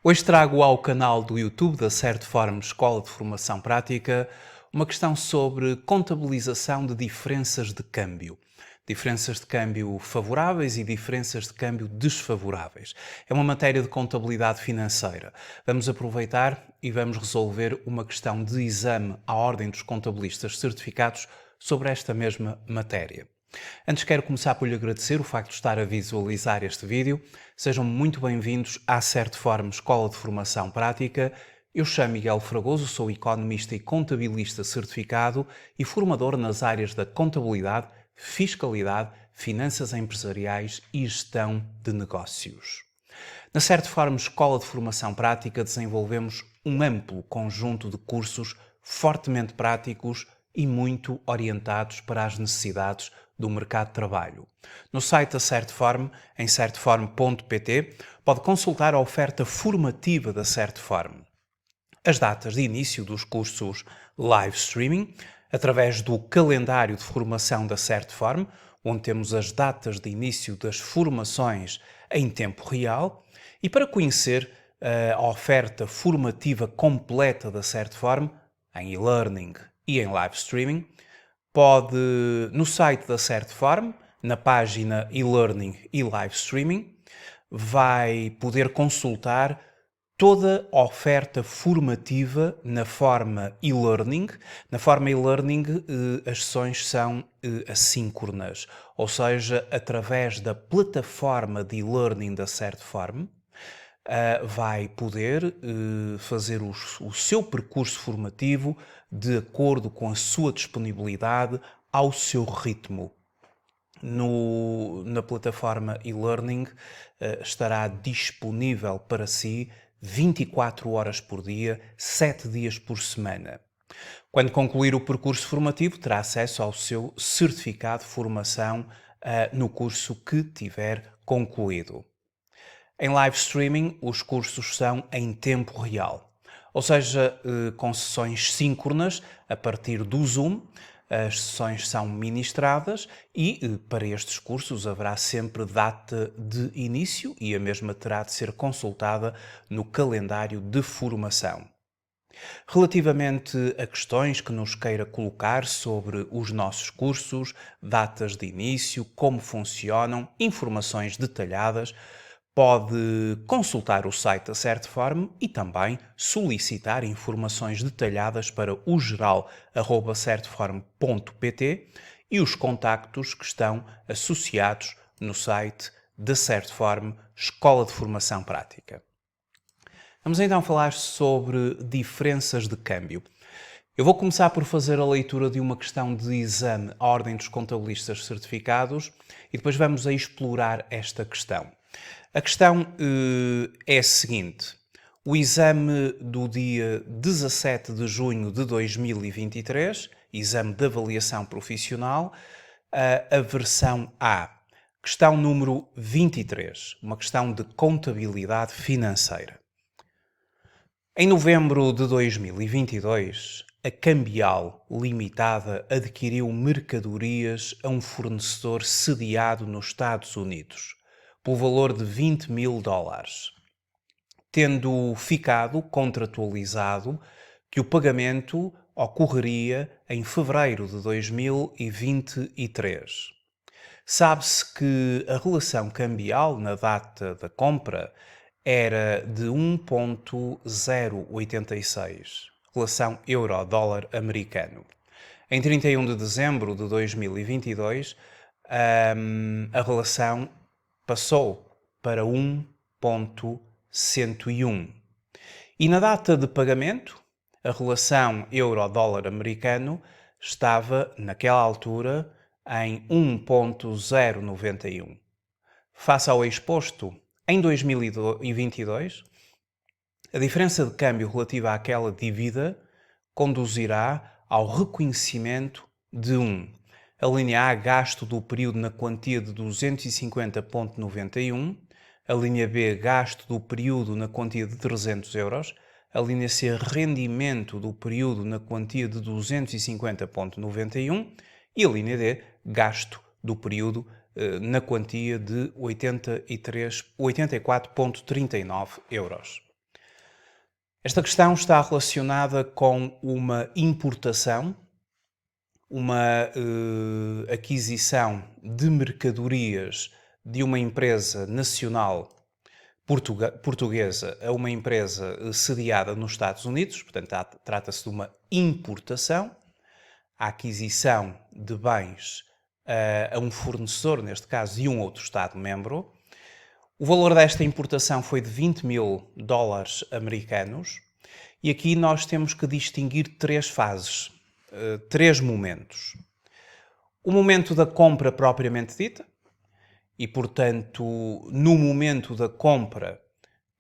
Hoje trago ao canal do YouTube da Certform Escola de Formação Prática uma questão sobre contabilização de diferenças de câmbio. Diferenças de câmbio favoráveis e diferenças de câmbio desfavoráveis. É uma matéria de contabilidade financeira. Vamos aproveitar e vamos resolver uma questão de exame à Ordem dos Contabilistas Certificados sobre esta mesma matéria. Antes quero começar por lhe agradecer o facto de estar a visualizar este vídeo. Sejam muito bem-vindos à Certform Escola de Formação Prática. Eu chamo Miguel Fragoso, sou economista e contabilista certificado e formador nas áreas da contabilidade, fiscalidade, finanças empresariais e gestão de negócios. Na Certform Escola de Formação Prática desenvolvemos um amplo conjunto de cursos fortemente práticos e muito orientados para as necessidades do mercado de trabalho. No site da Certform, em certform.pt, pode consultar a oferta formativa da Certform. As datas de início dos cursos live streaming, através do calendário de formação da Certform, onde temos as datas de início das formações em tempo real, e para conhecer a oferta formativa completa da Certform, em e-learning e em live streaming, pode, no site da Certform, na página e-learning e live streaming, vai poder consultar toda a oferta formativa na forma e-learning. Na forma e-learning, as sessões são assíncronas, ou seja, através da plataforma de e-learning da Certform, vai poder fazer o seu percurso formativo de acordo com a sua disponibilidade, ao seu ritmo. Na plataforma e-learning estará disponível para si 24 horas por dia, 7 dias por semana. Quando concluir o percurso formativo, terá acesso ao seu certificado de formação no curso que tiver concluído. Em live streaming, os cursos são em tempo real, ou seja, com sessões síncronas a partir do Zoom. As sessões são ministradas e para estes cursos haverá sempre data de início e a mesma terá de ser consultada no calendário de formação. Relativamente a questões que nos queira colocar sobre os nossos cursos, datas de início, como funcionam, informações detalhadas, pode consultar o site da Certform e também solicitar informações detalhadas para o geral@certform.pt e os contactos que estão associados no site da Certform Escola de Formação Prática. Vamos então falar sobre diferenças de câmbio. Eu vou começar por fazer a leitura de uma questão de exame à Ordem dos Contabilistas Certificados e depois vamos a explorar esta questão. A questão é a seguinte. O exame do dia 17 de junho de 2023, exame de avaliação profissional, a versão A. Questão número 23, uma questão de contabilidade financeira. Em novembro de 2022, a Cambial Limitada adquiriu mercadorias a um fornecedor sediado nos Estados Unidos, pelo valor de $20.000, tendo ficado contratualizado que o pagamento ocorreria em fevereiro de 2023. Sabe-se que a relação cambial na data da compra era de 1,086, relação euro-dólar americano. Em 31 de dezembro de 2022, a relação passou para 1,101. E na data de pagamento, a relação euro-dólar americano estava, naquela altura, em 1,091. Face ao exposto, em 2022, a diferença de câmbio relativa àquela dívida conduzirá ao reconhecimento de a linha A, gasto do período na quantia de 250,91, a linha B, gasto do período na quantia de 300 euros, a linha C, rendimento do período na quantia de 250,91 e a linha D, gasto do período na quantia de 84,39 euros. Esta questão está relacionada com uma importação, uma aquisição de mercadorias de uma empresa nacional portuguesa a uma empresa sediada nos Estados Unidos, portanto trata-se de uma importação, a aquisição de bens a um fornecedor, neste caso, de um outro Estado-membro. O valor desta importação foi de 20 mil dólares americanos e aqui nós temos que distinguir três fases, três momentos. O momento da compra propriamente dita e, portanto, no momento da compra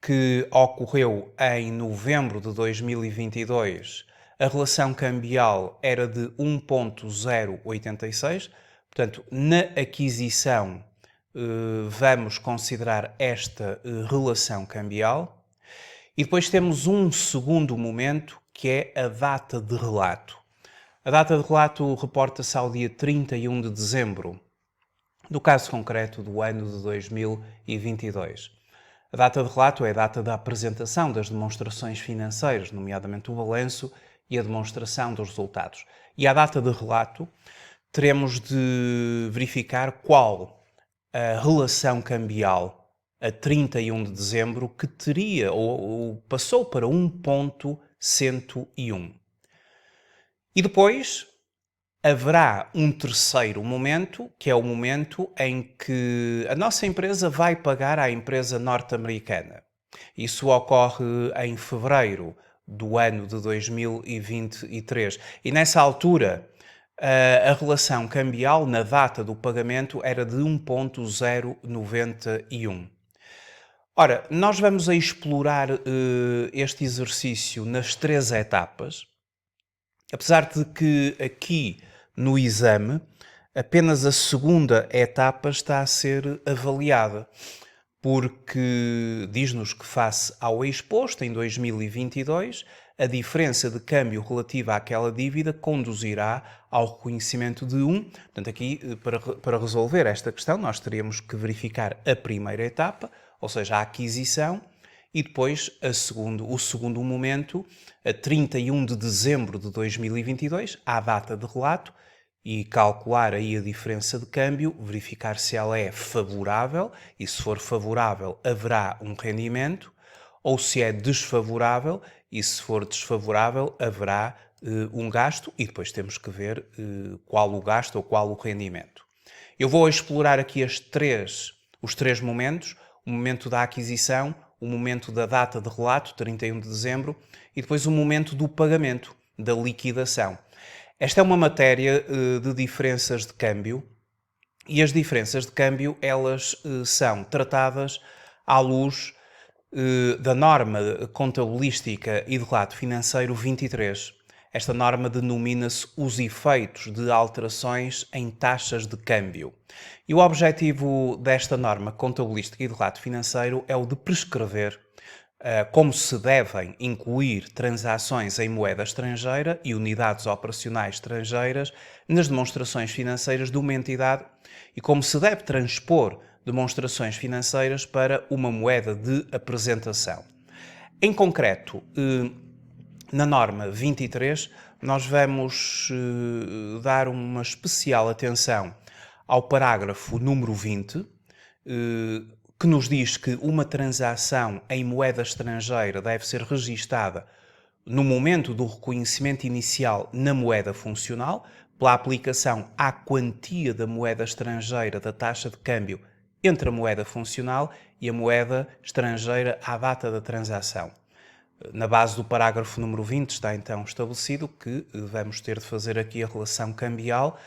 que ocorreu em novembro de 2022, a relação cambial era de 1.086, portanto, na aquisição vamos considerar esta relação cambial. E depois temos um segundo momento, que é a data de relato. A data de relato reporta-se ao dia 31 de dezembro, no caso concreto do ano de 2022. A data de relato é a data da apresentação das demonstrações financeiras, nomeadamente o balanço e a demonstração dos resultados. E à data de relato, teremos de verificar qual a relação cambial a 31 de dezembro que teria ou passou para 1.101. E depois haverá um terceiro momento, que é o momento em que a nossa empresa vai pagar à empresa norte-americana. Isso ocorre em fevereiro do ano de 2023. E nessa altura, a relação cambial na data do pagamento era de 1.091. Ora, nós vamos a explorar este exercício nas três etapas, apesar de que aqui no exame apenas a segunda etapa está a ser avaliada, porque diz-nos que face ao exposto em 2022, a diferença de câmbio relativa àquela dívida conduzirá ao reconhecimento de 1. Portanto, aqui, para resolver esta questão, nós teríamos que verificar a primeira etapa, ou seja, a aquisição, e depois o segundo momento, a 31 de dezembro de 2022, à data de relato, e calcular aí a diferença de câmbio, verificar se ela é favorável, e se for favorável haverá um rendimento, ou se é desfavorável, e se for desfavorável haverá um gasto, e depois temos que ver qual o gasto ou qual o rendimento. Eu vou explorar aqui os três momentos, o momento da aquisição, o momento da data de relato, 31 de dezembro, e depois o momento do pagamento, da liquidação. Esta é uma matéria de diferenças de câmbio e as diferenças de câmbio elas são tratadas à luz da norma contabilística e de relato financeiro 23. Esta norma denomina-se os efeitos de alterações em taxas de câmbio. E o objetivo desta norma contabilística e de relato financeiro é o de prescrever como se devem incluir transações em moeda estrangeira e unidades operacionais estrangeiras nas demonstrações financeiras de uma entidade e como se deve transpor demonstrações financeiras para uma moeda de apresentação. Em concreto, na norma 23, nós vamos dar uma especial atenção ao parágrafo número 20, que nos diz que uma transação em moeda estrangeira deve ser registada no momento do reconhecimento inicial na moeda funcional, pela aplicação à quantia da moeda estrangeira da taxa de câmbio entre a moeda funcional e a moeda estrangeira à data da transação. Na base do parágrafo número 20 está então estabelecido que vamos ter de fazer aqui a relação cambial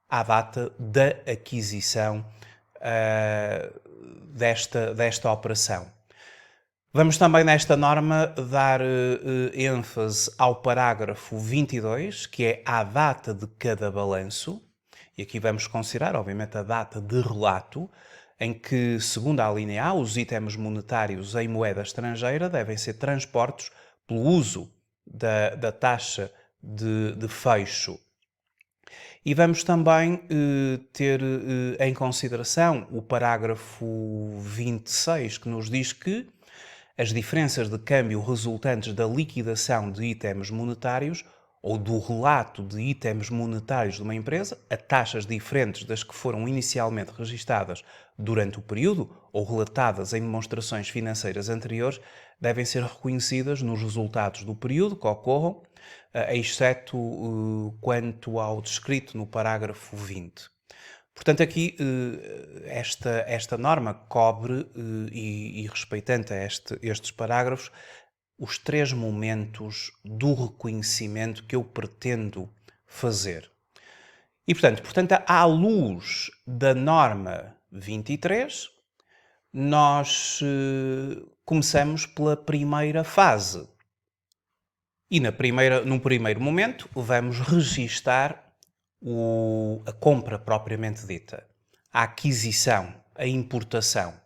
à data da aquisição desta operação. Vamos também nesta norma dar ênfase ao parágrafo 22, que é à data de cada balanço, e aqui vamos considerar, obviamente, a data de relato, em que, segundo a linha A, os itens monetários em moeda estrangeira devem ser transportes pelo uso da taxa de fecho. E vamos também ter em consideração o parágrafo 26, que nos diz que as diferenças de câmbio resultantes da liquidação de itens monetários ou do relato de itens monetários de uma empresa a taxas diferentes das que foram inicialmente registadas durante o período ou relatadas em demonstrações financeiras anteriores devem ser reconhecidas nos resultados do período que ocorram, exceto quanto ao descrito no parágrafo 20. Portanto, aqui esta norma cobre, e respeitante a estes parágrafos, os 3 momentos do reconhecimento que eu pretendo fazer. E, portanto, à luz da norma 23, nós começamos pela primeira fase. E num primeiro momento, vamos registar a compra propriamente dita, a aquisição, a importação.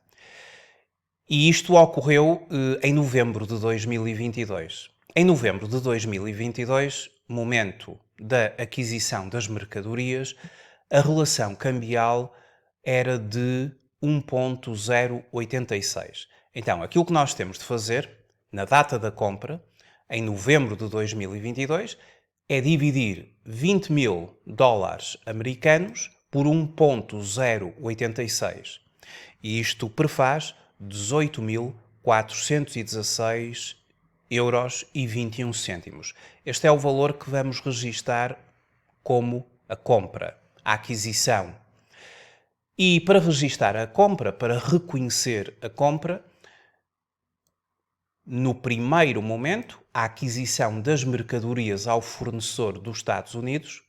E isto ocorreu em novembro de 2022. Em novembro de 2022, momento da aquisição das mercadorias, a relação cambial era de 1.086. Então, aquilo que nós temos de fazer, na data da compra, em novembro de 2022, é dividir 20 mil dólares americanos por 1.086. E isto prefaz 18.416 euros e 21 cêntimos. Este é o valor que vamos registar como a compra, a aquisição. E para registar a compra, para reconhecer a compra, no primeiro momento, a aquisição das mercadorias ao fornecedor dos Estados Unidos,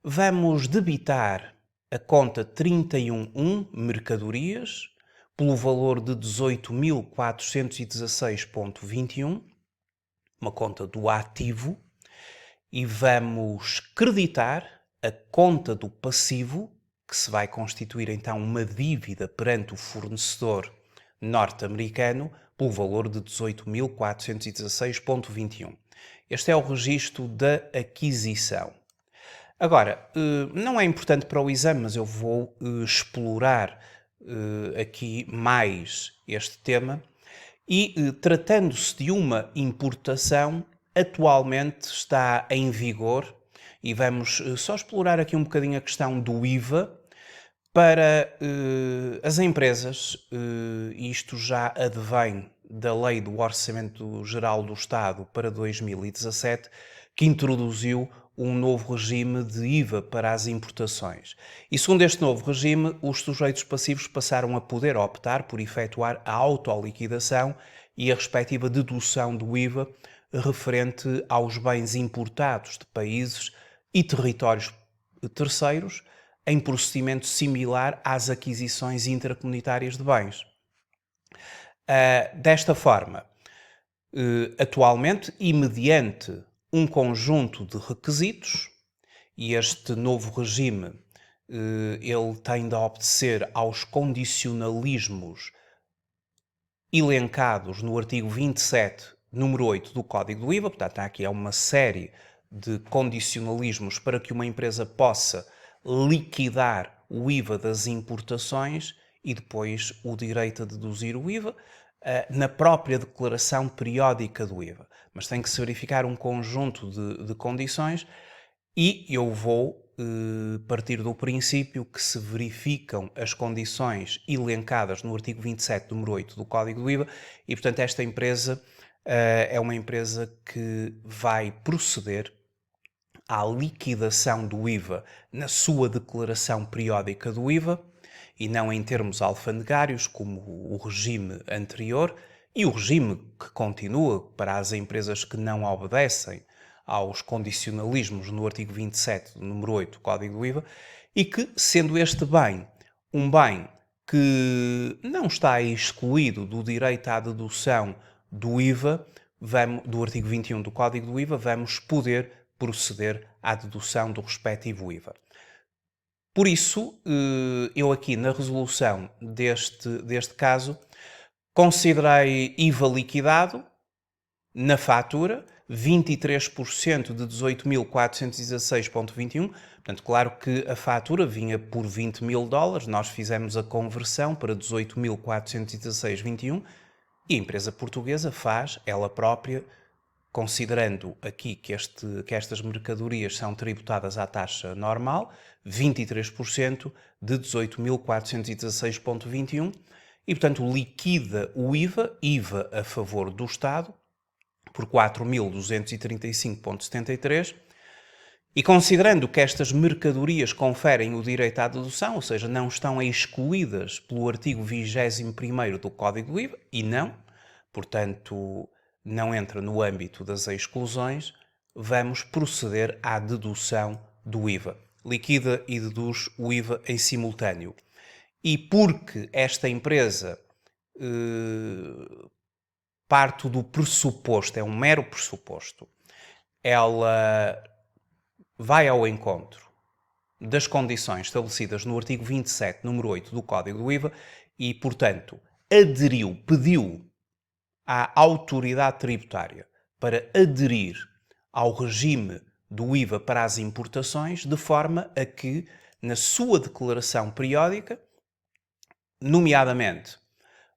vamos debitar a conta 311 mercadorias pelo valor de 18.416,21, uma conta do ativo, e vamos creditar a conta do passivo, que se vai constituir então uma dívida perante o fornecedor norte-americano, pelo valor de 18.416,21. Este é o registro da aquisição. Agora, não é importante para o exame, mas eu vou explorar aqui mais este tema. E tratando-se de uma importação, atualmente está em vigor, e vamos só explorar aqui um bocadinho a questão do IVA, para as empresas, isto já advém da Lei do Orçamento Geral do Estado para 2017, que introduziu um novo regime de IVA para as importações. E segundo este novo regime, os sujeitos passivos passaram a poder optar por efetuar a autoliquidação e a respectiva dedução do IVA referente aos bens importados de países e territórios terceiros, em procedimento similar às aquisições intracomunitárias de bens. Desta forma, atualmente, e mediante um conjunto de requisitos, e este novo regime ele tem de obedecer aos condicionalismos elencados no artigo 27, número 8 do Código do IVA. Portanto, aqui é uma série de condicionalismos para que uma empresa possa liquidar o IVA das importações e depois o direito a deduzir o IVA na própria declaração periódica do IVA. Mas tem que se verificar um conjunto de condições, e eu vou partir do princípio que se verificam as condições elencadas no artigo 27, número 8 do Código do IVA, e portanto esta empresa é uma empresa que vai proceder à liquidação do IVA na sua declaração periódica do IVA, e não em termos alfandegários, como o regime anterior, e o regime que continua para as empresas que não obedecem aos condicionalismos no artigo 27, número 8 do Código do IVA, e que, sendo este bem um bem que não está excluído do direito à dedução do IVA, do artigo 21 do Código do IVA, vamos poder proceder à dedução do respectivo IVA. Por isso, eu aqui na resolução deste caso, considerei IVA liquidado na fatura 23% de 18.416,21. Portanto, claro que a fatura vinha por 20 mil dólares, nós fizemos a conversão para 18.416,21, E a empresa portuguesa faz, ela própria, considerando aqui que estas mercadorias são tributadas à taxa normal, 23% de 18.416,21 e, portanto, liquida o IVA a favor do Estado, por 4.235,73 e considerando que estas mercadorias conferem o direito à dedução, ou seja, não estão excluídas pelo artigo 21º do Código do IVA, e não, portanto, não entra no âmbito das exclusões, vamos proceder à dedução do IVA. Liquida e deduz o IVA em simultâneo. E porque esta empresa parte do pressuposto, é um mero pressuposto, ela vai ao encontro das condições estabelecidas no artigo 27, número 8 do Código do IVA e, portanto, pediu à autoridade tributária para aderir ao regime do IVA para as importações, de forma a que, na sua declaração periódica, nomeadamente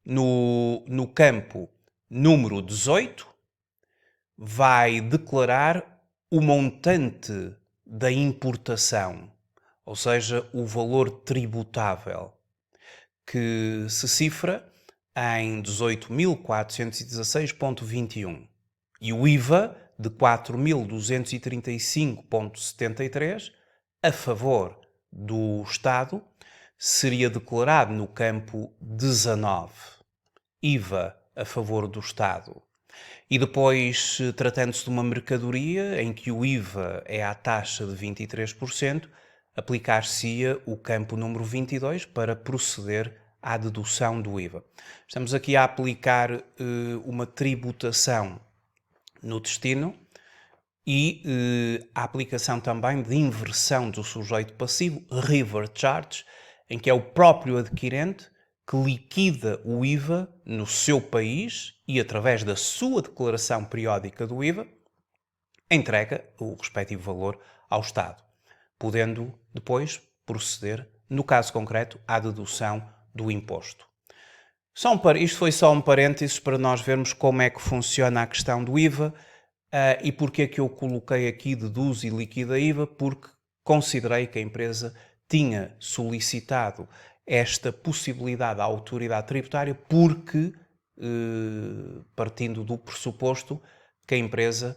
no campo número 18, vai declarar o montante da importação, ou seja, o valor tributável, que se cifra em 18.416,21 e o IVA de 4.235,73 a favor do Estado seria declarado no campo 19, IVA a favor do Estado. E depois, tratando-se de uma mercadoria em que o IVA é à taxa de 23%, aplicar-se-ia o campo número 22 para proceder à dedução do IVA. Estamos aqui a aplicar uma tributação no destino e a aplicação também de inversão do sujeito passivo, reverse charge, em que é o próprio adquirente que liquida o IVA no seu país e, através da sua declaração periódica do IVA, entrega o respectivo valor ao Estado, podendo depois proceder, no caso concreto, à dedução do imposto. Isto foi só um parênteses para nós vermos como é que funciona a questão do IVA e porque é que eu coloquei aqui deduz e liquida IVA, porque considerei que a empresa tinha solicitado esta possibilidade à autoridade tributária porque, partindo do pressuposto que a empresa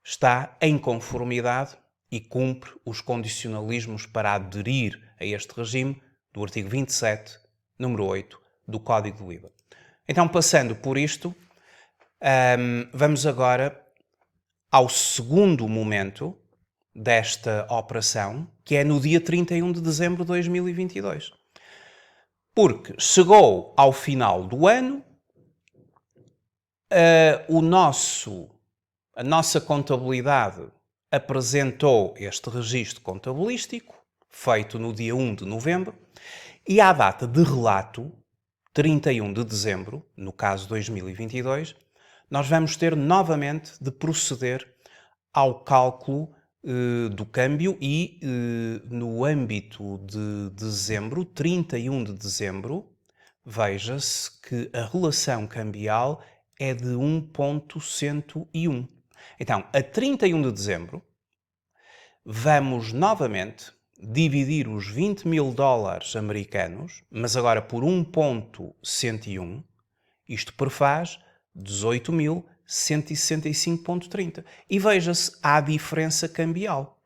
está em conformidade e cumpre os condicionalismos para aderir a este regime do artigo 27, número 8 do Código do IVA. Então, passando por isto, vamos agora ao segundo momento desta operação, que é no dia 31 de dezembro de 2022. Porque chegou ao final do ano, a nossa contabilidade apresentou este registro contabilístico, feito no dia 1 de novembro, e à data de relato, 31 de dezembro, no caso 2022, nós vamos ter novamente de proceder ao cálculo do câmbio e no âmbito de dezembro, 31 de dezembro, veja-se que a relação cambial é de 1,101. Então, a 31 de dezembro, vamos novamente dividir os 20 mil dólares americanos, mas agora por 1,101, isto prefaz 18.165,30. E veja-se, há diferença cambial,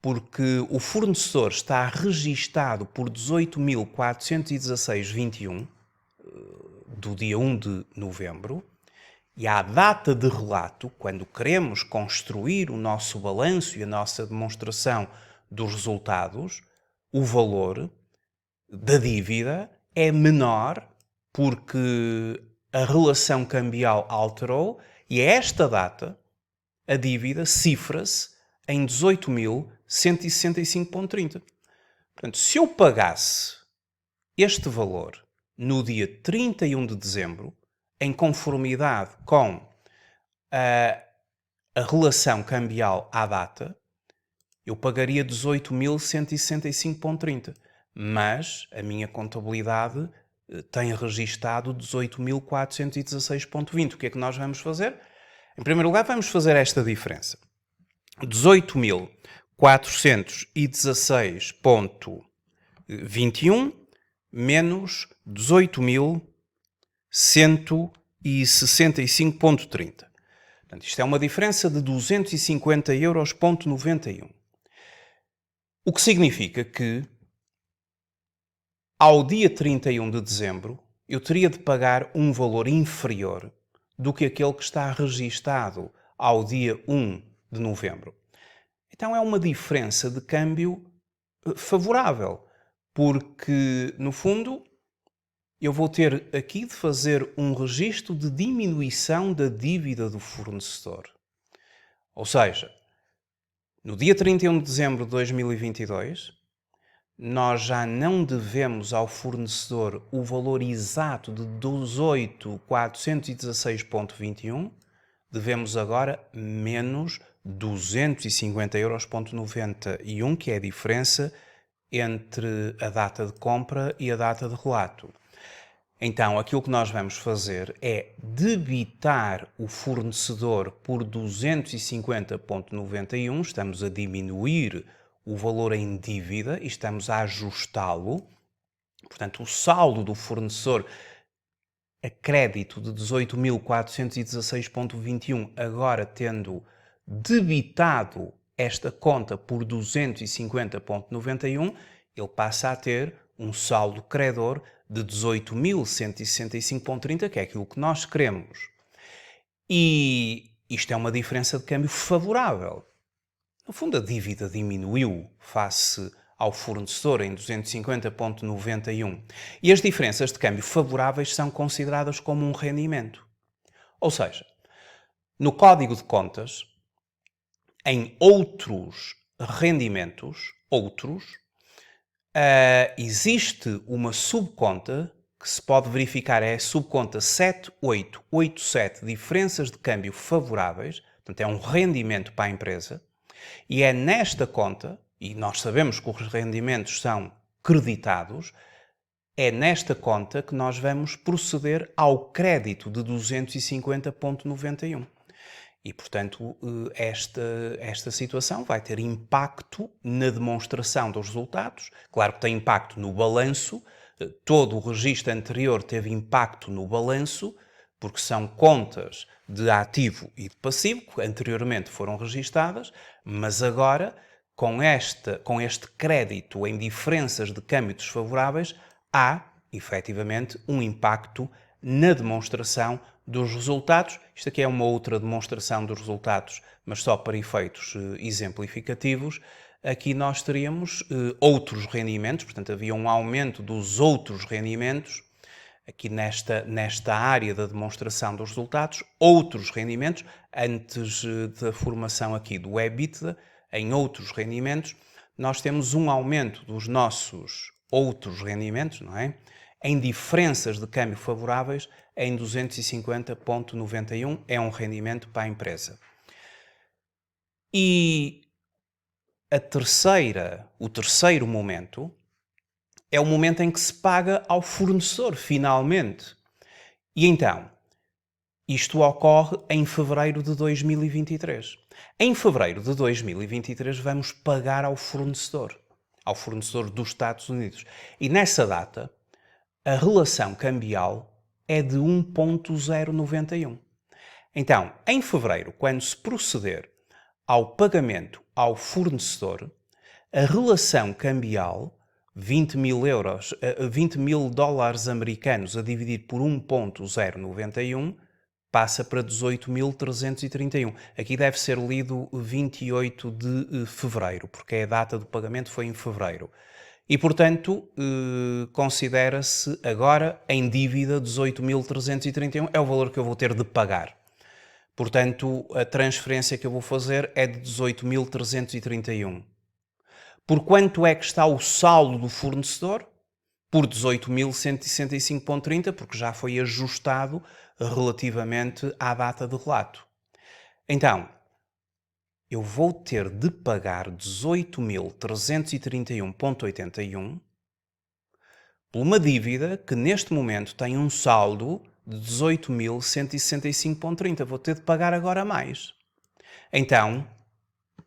porque o fornecedor está registado por 18.416,21 do dia 1 de novembro, e à data de relato, quando queremos construir o nosso balanço e a nossa demonstração dos resultados, o valor da dívida é menor porque a relação cambial alterou e a esta data a dívida cifra-se em 18.165,30. Portanto, se eu pagasse este valor no dia 31 de dezembro, em conformidade com a relação cambial à data, eu pagaria 18.165,30. Mas a minha contabilidade tem registado 18.416,20. O que é que nós vamos fazer? Em primeiro lugar, vamos fazer esta diferença. 18.416,21 menos 18.165,30. Portanto, isto é uma diferença de 250,91 €. O que significa que, ao dia 31 de dezembro, eu teria de pagar um valor inferior do que aquele que está registado ao dia 1 de novembro. Então é uma diferença de câmbio favorável, porque, no fundo, eu vou ter aqui de fazer um registro de diminuição da dívida do fornecedor. Ou seja, no dia 31 de dezembro de 2022, nós já não devemos ao fornecedor o valor exato de 18.416,21, devemos agora menos 250,91 €, que é a diferença entre a data de compra e a data de relato. Então, aquilo que nós vamos fazer é debitar o fornecedor por 250,91, estamos a diminuir o valor em dívida e estamos a ajustá-lo. Portanto, o saldo do fornecedor a crédito de 18.416,21, agora tendo debitado esta conta por 250,91, ele passa a ter um saldo credor de 18.165,30, que é aquilo que nós queremos. E isto é uma diferença de câmbio favorável. No fundo, a dívida diminuiu face ao fornecedor em 250,91. E as diferenças de câmbio favoráveis são consideradas como um rendimento. Ou seja, no código de contas, em outros rendimentos, existe uma subconta que se pode verificar, é a subconta 7887, diferenças de câmbio favoráveis, portanto é um rendimento para a empresa, e é nesta conta, e nós sabemos que os rendimentos são creditados, é nesta conta que nós vamos proceder ao crédito de 250,91. E, portanto, esta situação vai ter impacto na demonstração dos resultados. Claro que tem impacto no balanço, todo o registro anterior teve impacto no balanço, porque são contas de ativo e de passivo, que anteriormente foram registadas, mas agora, com este crédito em diferenças de câmbio desfavoráveis, há, efetivamente, um impacto na demonstração dos resultados. Isto aqui é uma outra demonstração dos resultados, mas só para efeitos exemplificativos. Aqui nós teríamos outros rendimentos, portanto havia um aumento dos outros rendimentos, aqui nesta área da demonstração dos resultados, outros rendimentos, antes da formação aqui do EBITDA, em outros rendimentos, nós temos um aumento dos nossos outros rendimentos, não é? Em diferenças de câmbio favoráveis, em 250,91, é um rendimento para a empresa. E o terceiro momento é o momento em que se paga ao fornecedor, finalmente. E então, isto ocorre em fevereiro de 2023. Em fevereiro de 2023 vamos pagar ao fornecedor dos Estados Unidos. E nessa data, a relação cambial é de 1,091. Então, em fevereiro, quando se proceder ao pagamento ao fornecedor, a relação cambial, 20 mil dólares americanos a dividir por 1,091, passa para 18.331. Aqui deve ser lido 28 de fevereiro, porque a data do pagamento foi em fevereiro. E, portanto, considera-se agora em dívida 18.331, é o valor que eu vou ter de pagar. Portanto, a transferência que eu vou fazer é de 18.331. Por quanto é que está o saldo do fornecedor? Por 18.165,30, porque já foi ajustado relativamente à data de relato. Então, eu vou ter de pagar 18.331,81, por uma dívida que neste momento tem um saldo de 18.165,30. Vou ter de pagar agora mais. Então,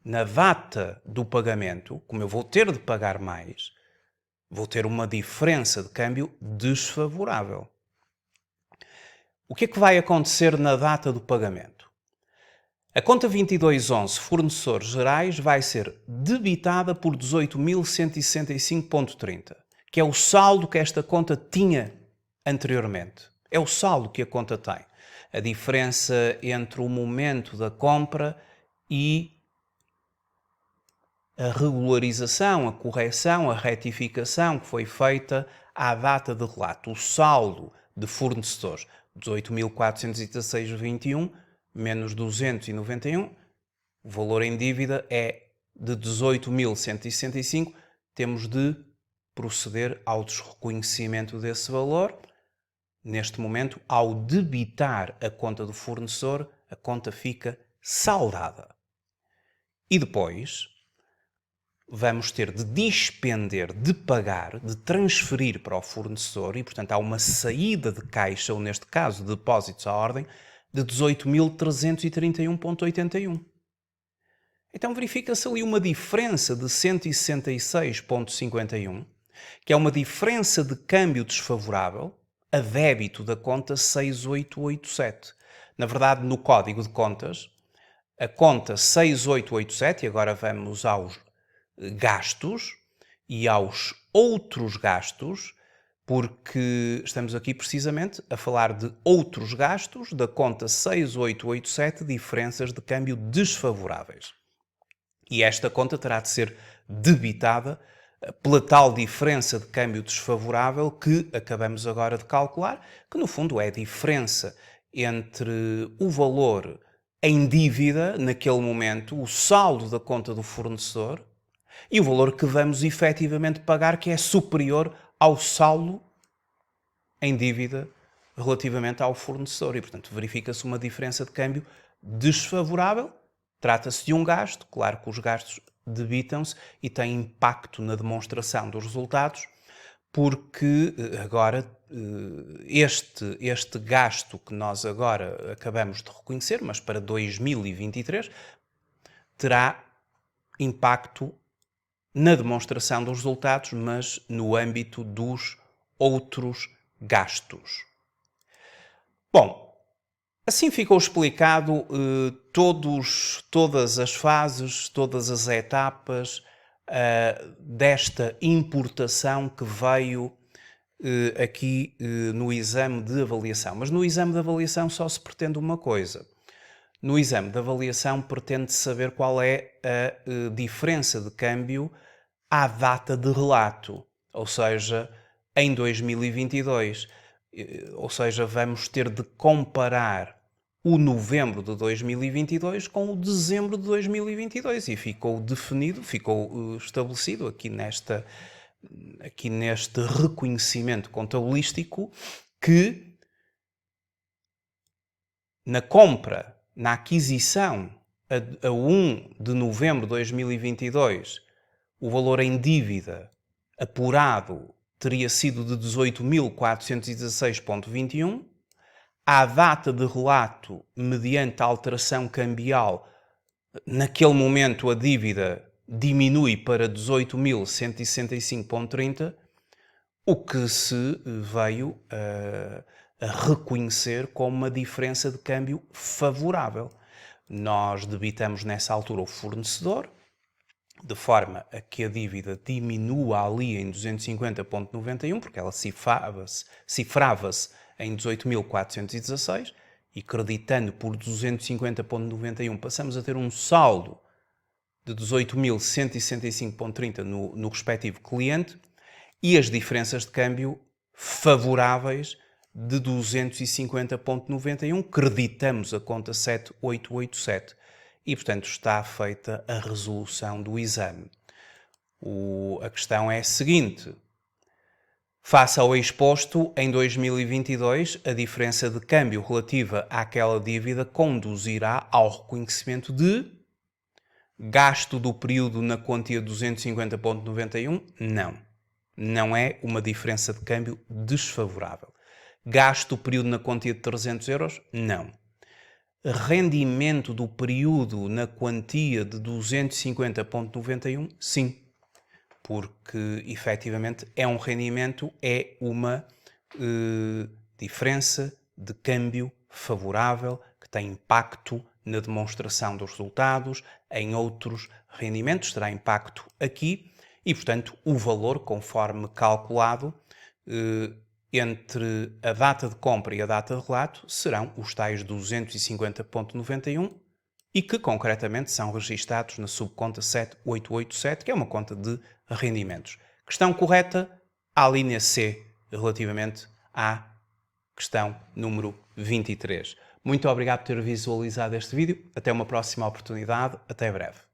na data do pagamento, como eu vou ter de pagar mais, vou ter uma diferença de câmbio desfavorável. O que é que vai acontecer na data do pagamento? A conta 2211 fornecedores gerais vai ser debitada por 18.165,30, que é o saldo que esta conta tinha anteriormente. É o saldo que a conta tem. A diferença entre o momento da compra e a regularização, a correção, a retificação que foi feita à data de relato. O saldo de fornecedores, 18.416,21 menos 291, o valor em dívida é de 18.165, temos de proceder ao desreconhecimento desse valor. Neste momento, ao debitar a conta do fornecedor, a conta fica saldada. E depois vamos ter de despender, de pagar, de transferir para o fornecedor e, portanto, há uma saída de caixa, ou neste caso, de depósitos à ordem, de 18.331,81. Então verifica-se ali uma diferença de 166,51, que é uma diferença de câmbio desfavorável a débito da conta 6887. Na verdade, no código de contas, a conta 6887, e agora vamos aos gastos e aos outros gastos, porque estamos aqui precisamente a falar de outros gastos da conta 6887, diferenças de câmbio desfavoráveis. E esta conta terá de ser debitada pela tal diferença de câmbio desfavorável que acabamos agora de calcular, que no fundo é a diferença entre o valor em dívida naquele momento, o saldo da conta do fornecedor, e o valor que vamos efetivamente pagar, que é superior ao saldo em dívida relativamente ao fornecedor. E, portanto, verifica-se uma diferença de câmbio desfavorável. Trata-se de um gasto, claro que os gastos debitam-se e têm impacto na demonstração dos resultados, porque agora este gasto que nós agora acabamos de reconhecer, mas para 2023, terá impacto na demonstração dos resultados, mas no âmbito dos outros gastos. Bom, assim ficou explicado todas as fases, todas as etapas desta importação que veio aqui no exame de avaliação. Mas no exame de avaliação só se pretende uma coisa. No exame de avaliação pretende saber qual é a diferença de câmbio à data de relato, ou seja, em 2022. Ou seja, vamos ter de comparar o novembro de 2022 com o dezembro de 2022 e ficou definido, ficou estabelecido aqui neste reconhecimento contabilístico que na compra, na aquisição a 1 de novembro de 2022, o valor em dívida apurado teria sido de 18.416,21. À data de relato, mediante a alteração cambial, naquele momento a dívida diminui para 18.165,30, o que se veio a reconhecer como uma diferença de câmbio favorável. Nós debitamos nessa altura o fornecedor, de forma a que a dívida diminua ali em 250,91, porque ela cifrava-se em 18.416, e creditando por 250,91 passamos a ter um saldo de 18.165,30 no respectivo cliente, e as diferenças de câmbio favoráveis de 250,91, creditamos a conta 7887 e, portanto, está feita a resolução do exame. A questão é a seguinte: face ao exposto, em 2022, a diferença de câmbio relativa àquela dívida conduzirá ao reconhecimento de gasto do período na quantia 250,91? Não. Não é uma diferença de câmbio desfavorável. Gasto do período na quantia de 300 euros? Não. Rendimento do período na quantia de 250,91? Sim. Porque, efetivamente, é um rendimento, é uma diferença de câmbio favorável que tem impacto na demonstração dos resultados, em outros rendimentos terá impacto aqui e, portanto, o valor, conforme calculado, entre a data de compra e a data de relato, serão os tais 250,91 e que, concretamente, são registados na subconta 7887, que é uma conta de rendimentos. Questão correta, à linha C, relativamente à questão número 23. Muito obrigado por ter visualizado este vídeo. Até uma próxima oportunidade. Até breve.